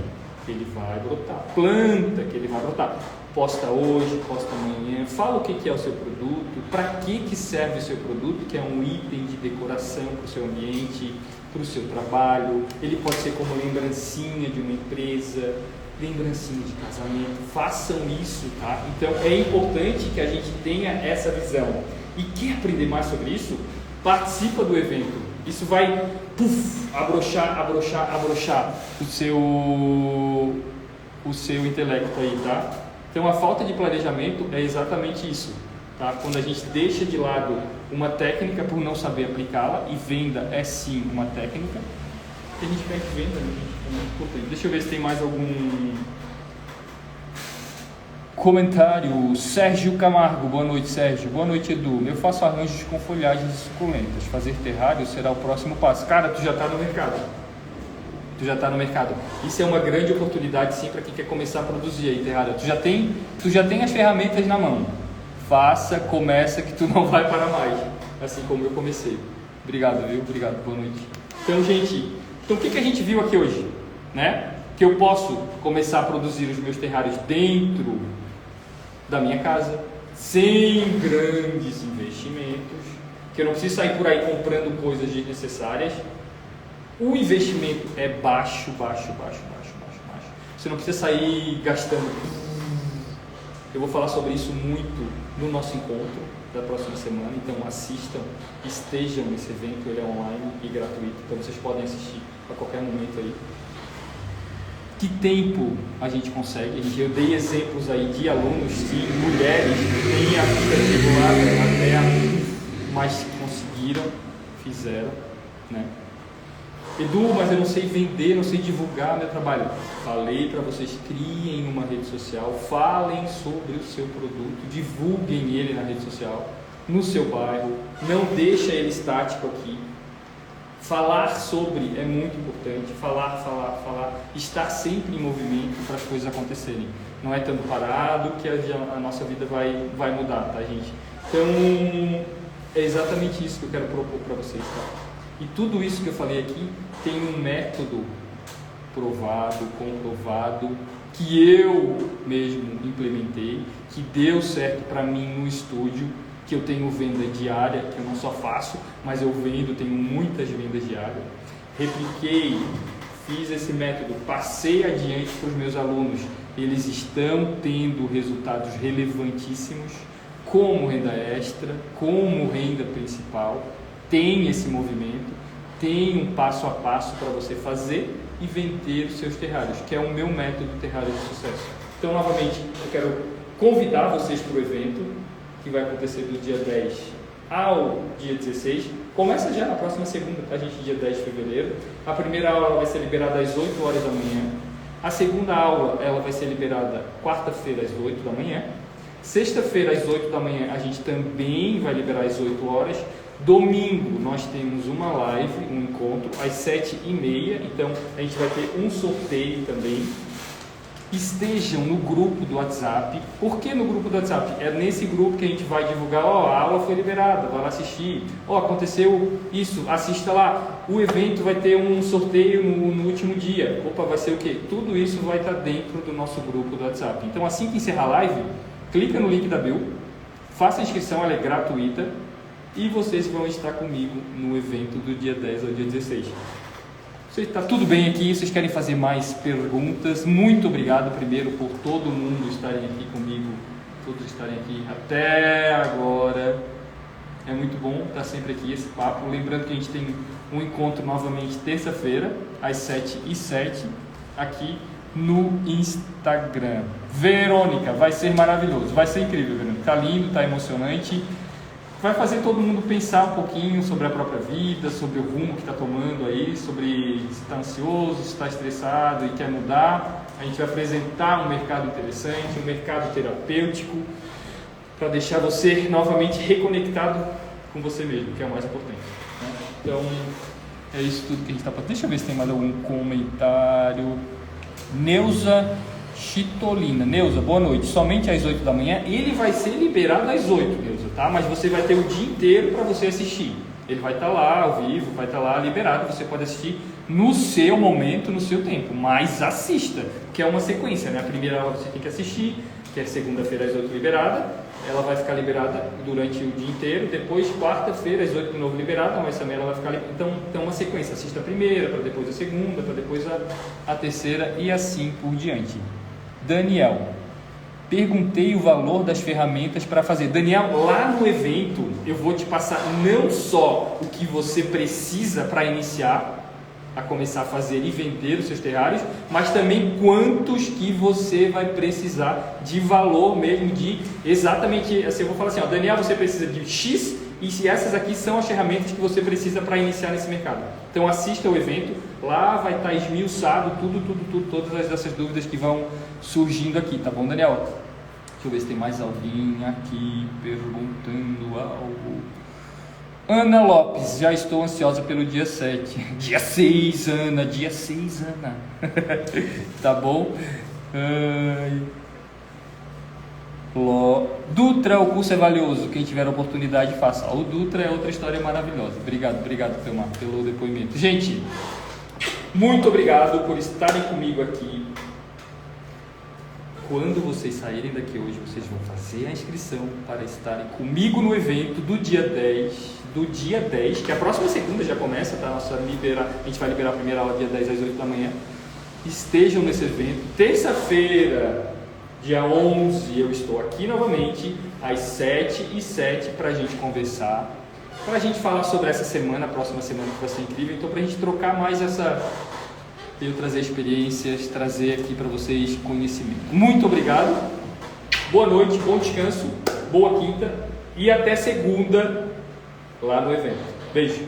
que ele vai brotar, planta, que ele vai brotar. Posta hoje, posta amanhã, fala o que é o seu produto, para que serve o seu produto, que é um item de decoração para o seu ambiente, para o seu trabalho. Ele pode ser como lembrancinha de uma empresa, lembrancinha de casamento. Façam isso, tá? Então é importante que a gente tenha essa visão. E quer aprender mais sobre isso? Participa do evento. Isso vai abrochar o seu intelecto aí, tá? Então a falta de planejamento é exatamente isso, tá? Quando a gente deixa de lado uma técnica por não saber aplicá-la, e venda é sim uma técnica, que a gente perde venda, né, gente? É muito importante. Deixa eu ver se tem mais algum comentário. Sérgio Camargo, boa noite, Sérgio. Boa noite, Edu. Eu faço arranjos com folhagens suculentas. Fazer terrário será o próximo passo. Cara, tu já está no mercado. Isso é uma grande oportunidade sim para quem quer começar a produzir aí terrário. Tu já tem as ferramentas na mão. Começa que tu não vai parar mais. Assim como eu comecei. Obrigado, viu? Obrigado, boa noite. Então, gente, o que a gente viu aqui hoje? Né? Que eu posso começar a produzir os meus terrários dentro da minha casa, sem grandes investimentos, que eu não preciso sair por aí comprando coisas desnecessárias. O investimento é baixo. Você não precisa sair gastando Eu vou falar sobre isso muito no nosso encontro da próxima semana, então assistam, estejam nesse evento, ele é online e gratuito, então vocês podem assistir a qualquer momento aí. Que tempo a gente consegue? Eu dei exemplos aí de alunos, de mulheres que têm a vida regulada até a, mas conseguiram, fizeram, né? Edu, mas eu não sei vender, não sei divulgar meu trabalho. Falei para vocês, criem uma rede social, falem sobre o seu produto, divulguem ele na rede social, no seu bairro, não deixa ele estático aqui. Falar sobre é muito importante, falar, estar sempre em movimento para as coisas acontecerem. Não é estando parado que a nossa vida vai mudar, tá, gente? Então, é exatamente isso que eu quero propor para vocês, tá? E tudo isso que eu falei aqui tem um método provado, comprovado, que eu mesmo implementei, que deu certo para mim no estúdio, que eu tenho venda diária, que eu não só faço, mas eu vendo, tenho muitas vendas diárias. Repliquei, fiz esse método, passei adiante para os meus alunos, eles estão tendo resultados relevantíssimos, como renda extra, como renda principal. Tem esse movimento, tem um passo a passo para você fazer e vender os seus terrários, que é o meu método terrário de sucesso. Então, novamente, eu quero convidar vocês para o evento, que vai acontecer do dia 10 ao dia 16. Começa já na próxima segunda, tá, gente? Dia 10 de fevereiro. A primeira aula vai ser liberada às 8 horas da manhã. A segunda aula ela vai ser liberada quarta-feira às 8 da manhã. Sexta-feira às 8 da manhã a gente também vai liberar às 8 horas. Domingo nós temos uma live, um encontro às 7h30, então a gente vai ter um sorteio também. Estejam no grupo do WhatsApp. Por que no grupo do WhatsApp? É nesse grupo que a gente vai divulgar, a aula foi liberada, vai lá assistir, aconteceu isso, assista lá, o evento vai ter um sorteio no último dia, vai ser o quê? Tudo isso vai estar dentro do nosso grupo do WhatsApp. Então assim que encerrar a live, clica no link da bio, faça a inscrição, ela é gratuita, e vocês vão estar comigo no evento do dia 10 ao dia 16. Está tudo bem aqui? Vocês querem fazer mais perguntas? Muito obrigado primeiro por todo mundo estarem aqui comigo, todos estarem aqui até agora. É muito bom estar sempre aqui esse papo. Lembrando que a gente tem um encontro novamente terça-feira, às 7h07, aqui no Instagram. Verônica, vai ser maravilhoso, vai ser incrível, Verônica. Está lindo, está emocionante. Vai fazer todo mundo pensar um pouquinho sobre a própria vida, sobre o rumo que está tomando aí, sobre se está ansioso, se está estressado e quer mudar. A gente vai apresentar um mercado interessante, um mercado terapêutico, para deixar você novamente reconectado com você mesmo, que é o mais importante, né? Então, é isso tudo que a gente está fazendo. Deixa eu ver se tem mais algum comentário. Neuza Chitolina. Neuza, boa noite. Somente às 8 da manhã. Ele vai ser liberado às 8, Neuza, tá? Mas você vai ter o dia inteiro para você assistir. Ele vai estar lá ao vivo, vai estar lá liberado. Você pode assistir no seu momento, no seu tempo. Mas assista, que é uma sequência, né? A primeira aula você tem que assistir, que é segunda-feira às 8 liberada. Ela vai ficar liberada durante o dia inteiro. Depois, quarta-feira às 8 de novo liberada, mas também ela vai ficar liberada. Então, uma sequência. Assista a primeira, para depois a segunda, para depois a terceira e assim por diante. Daniel, perguntei o valor das ferramentas para fazer. Daniel, lá no evento eu vou te passar não só o que você precisa para iniciar a começar a fazer e vender os seus terrários, mas também quantos que você vai precisar de valor mesmo, de exatamente, assim, eu vou falar assim, Daniel, você precisa de X e se essas aqui são as ferramentas que você precisa para iniciar nesse mercado. Então assista o evento, lá vai estar esmiuçado tudo, todas essas dúvidas que vão surgindo aqui, tá bom, Daniel? Deixa eu ver se tem mais alguém aqui perguntando algo. Ana Lopes, já estou ansiosa pelo dia 7. Dia 6, Ana, dia 6, Ana. Tá bom? Dutra, o curso é valioso. Quem tiver a oportunidade, faça. O Dutra é outra história maravilhosa. Obrigado, Telmar, pelo depoimento. Gente, muito obrigado por estarem comigo aqui. Quando vocês saírem daqui hoje, vocês vão fazer a inscrição para estarem comigo no evento do dia 10, que a próxima segunda já começa, tá? A gente vai liberar a primeira aula dia 10 às 8 da manhã. Estejam nesse evento. Terça-feira, Dia 11 eu estou aqui novamente, às 7h07, para a gente conversar, para a gente falar sobre essa semana, a próxima semana que vai ser incrível. Então, para a gente trocar mais eu trazer experiências, trazer aqui para vocês conhecimento. Muito obrigado, boa noite, bom descanso, boa quinta e até segunda lá no evento. Beijo!